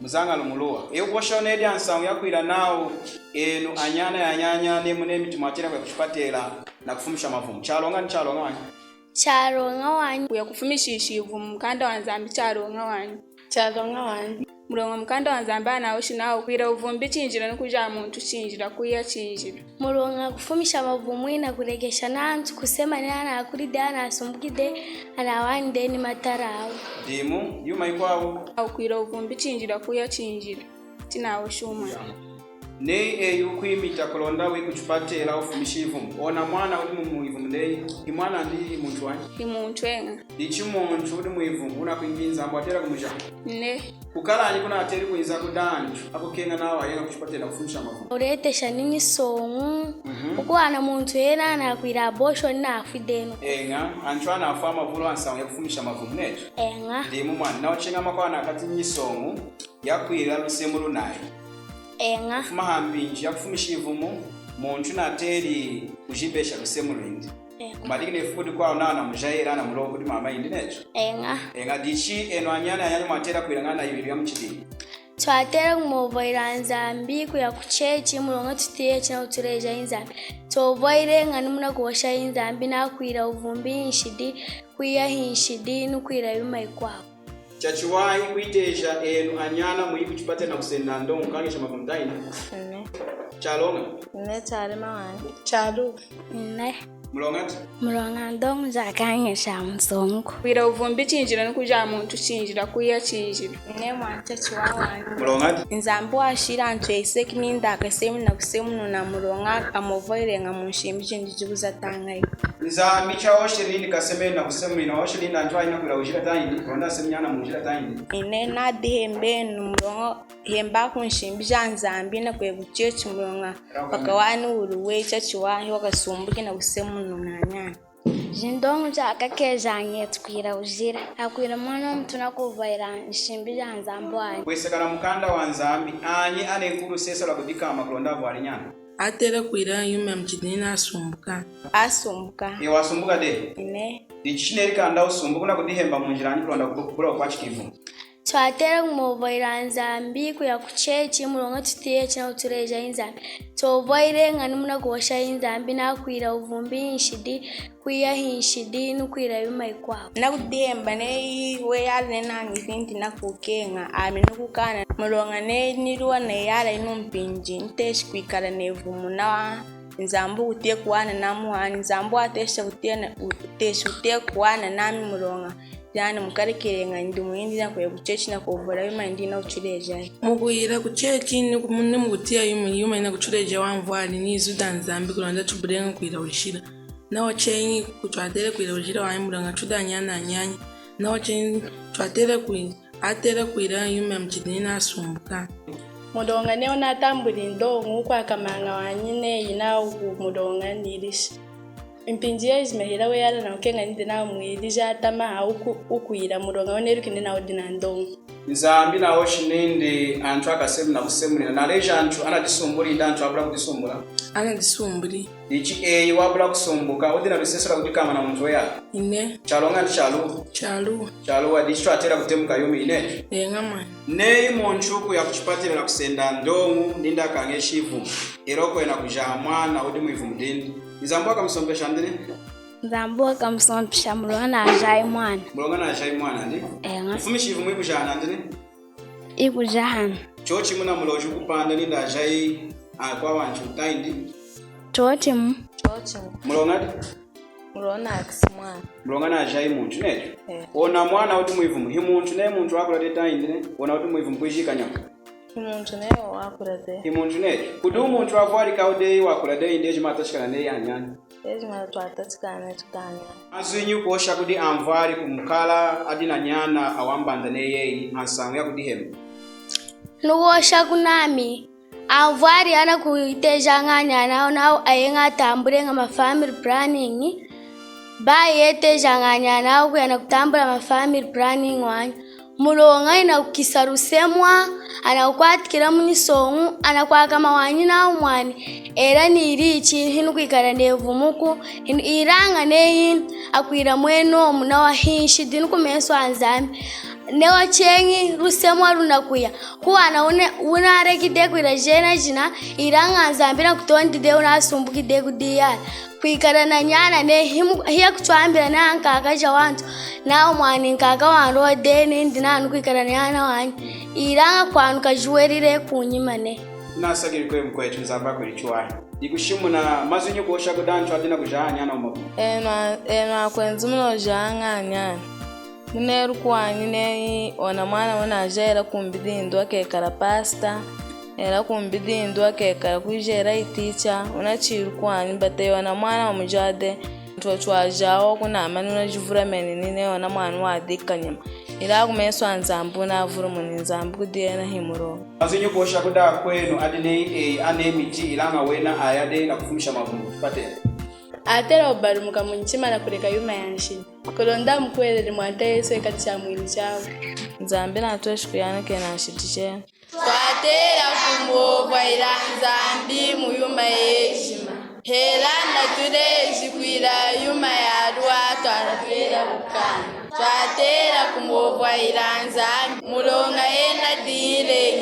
muzanga lumuluwa ekwosha nedi ansangu yakwira nawo eno anyana yanyanya nemune mitima atera kwa kuchipatela na kufumisha mavumu chalonga ni chalonga wanyi chalonga wanyi kuya kufumishisha ivumu mkanda wa nzambi chalonga wanyi mulonga mkanda wa nzambi anaoshi nawo kwira uvumbi chinjira nukuja muntu chinjira kuya chinjira mulonga kufumisha mavumu ina kuregesha nantu kusema ni ana akuride ana asumbukide ana wande ni matarawo dimu yuma ikwawo au kwira uvumbi chinjira kuya chinjira tinawo shuma nei eyukwimita kulonda we kuchipatela ufumishivu ona mwana uli muivumu nei imwana ndi muntu wani imuntu enga ichi muntu uli muivumu una kuinginza ambo atera kumuja ne kukala ani kuna ateri kuiza kudanju akokenga nawo ayenga kuchipatela kufumisha mavumu uretesha ninyi songu ukwana muntu yena na kwira abortion na afideno enga anchwana afa mavulo ansangu yakufumisha mavumu neto enga ndimu mwana nawo chenga makwana akati nyisongu yakwira lusemu lunayi enga mahambinji yakufumisha ivumu muntu nateri kujibesha lusemu lwindi madikine fudi kwa nana mujaira na mulongo di mama indi necho enga dichi eno anyana matera kwirangana ibiri ya mchidini twatera kumovaira nzambi kuya kuchechi mulonga tutiye china utureja inzambi tovaire ngani muna kuwasha inzambi na kuira uvumbi inshidi kuya hinshidi nukuira yuma ikwao chachiwai kuiteja eno anyana muiku chipate na kusenda ndo mkangisha mavumdaini chalonga charema wani chalu mulonga ndongo zakangisha msongo kwira uvumbi chinjira nukuja muntu chinjira kuya chinjira mwanta chiwawani mulonga nzambu ashira antu eseki minda akasemu na kusemu na mulonga amovaire nga munshimbi chindi chikuza tangai nzambi chaoshirindi kaseme na kusemu ina oshirindi anjwa ina kwira ujira taindi ronda semnyana mujira taindi na di hembenu mulonga hemba kunshimbi cha nzambi na kwe kuchechi mulonga wakawani uruwe chachiwahi wakasumbuki na kusemu nanyana jindongo chakakeza nyetkwira ujira akwira mwana mtu nakuvaira nshimbi ya nzambu ani kwesekana mukanda wa nzambi anyi anenkuru sesa lakudika amakulonda vo alinyana atera kwira yume mchidini asumbuka wasumbuka de ine dichineri anda usumbuka na kudihemba munjira ani kulonda kubula kwa chikivu twatera kumovaira nzambi kuya kuchechi mulonga tutiye china utureja inzambi tovaire ngani muna kuwasha inzambi na kuira uvumbi inshidi kuya hinshidi nukuira yuma ikwao nakudihemba nei we yale nenangi finti nakukenga ame nukukana mulonga nei niruwa nei yale inumpinji nteshi kuikala nevumu na nzambu utie kuwana namuhani nzambu atesha utie kuwana nami mulonga yani mukarekerenga ndi muindi na kwe kuchechi na kuvura yuma ndi na uchuleja mukuira kuchechi ni kumunne mukutia yuma ina kuchuleja wamvwali ni zuda nzambi kulanda chuburenga kuira ulishira nawo chenyi kutwatere kuira ulishira wa mulonga chuda nyana nyanyi nawo chenyi atera kuira yuma mchidini na asumbuka mulonga ne ona tambuli ndongo kwa kamanga wanyine ina mulonga nirishi impinjia izmehera we yala na ukenga ndi na mwilija atama ukuira mulonga onerukinde na odina ndongo nzambi na oshinende antu akasemu na kusemulira na leja antu anadisumbuli nda antu abula kudisumbula anadisumbuli ichi wabula kusumbuka odina rusesera kudikama na muntu ya ine chalonga ndi chalu wadichito atera kutemuka yumi ine engama nei muntu ku yakuchipatira na kusenda ndongo ninda kangeshivu eroko ena kuja mwana odi muivumu dindi nzambu akamusompesha ndine nzambu akamusompesha mulonga na ajai mwana ndi ufumishivu mwikujana ndine ikujahana chochi muna muloju kupanda ninda ajai kwa wanchu taindi chochi mulonga mulonga na ajai muntu necho ona mwana odi muivumu himuntu ne muntu akula de taindi ne ona odi muivumu kuishika nyama imuntu neyo wakurade imuntu necho kudi umuntu avwali kaude wakurade inde chimatashikana ne yanyana ezima twatatikana tukanya azinyu kuosha kudi amvali kumkala adina nyana awambanda ne yeyi ansangu yakudi hemu nuosha kunami avwali ana kuiteja nganyana ona ayenga tambure nga family planning ba yeteja nganyana kuyana kutambura ma family planning wanya mulonga ina kukisarusemwa anakwatikira munisongu anakwaka mawanyi na umwani era nirichi hinu kwikara nevumuku iranga neyi akwira mweno muna wa hinshi dinu kumeso anzambi newa chengi rusemo runakuya kuwana unarekide kwira jena jina iranga nzambira kutondide unasumbukide kudiyala kwikara na nyana ne hiya kutwambira na ankaka jawantu na umwani nkaka wanro deni ndinanu kwikara na nyana wanyi iranga kwanuka juwerire kunyimane nasagiri kwe mkwetu nzamba kulichwa ikushimuna mazunyu kuosha kudantu adina kujanya na umabu eno akwenzu muno janga nyana muneru kwani ne ona mwana wana jera kumbidindwa kekara pasta era kumbidindwa kekara kujera iticha una chiru kwani bate ona mwana omujade ntwachwa jao kuna manuna juvura menini ne ona mwana wa dikanyama ira kumeswa nzambu na vuru muni nzambu kudiena himuro azinyo kuosha kuda kwenu adine anemiti ilanga wena ayade na kufumisha mavumu pate atera obarumuka munchima na kureka yuma yanshidi kolonda mkwelele mwata yesu ekati cha mwili chao nzambe na tweshikuyana kena yanshidi twatera kumova ila nzambi muyuma yeshima hela na tureji kwira yuma ya rua twarapera bukana twatera kumova ila nzambi mulonga ena dile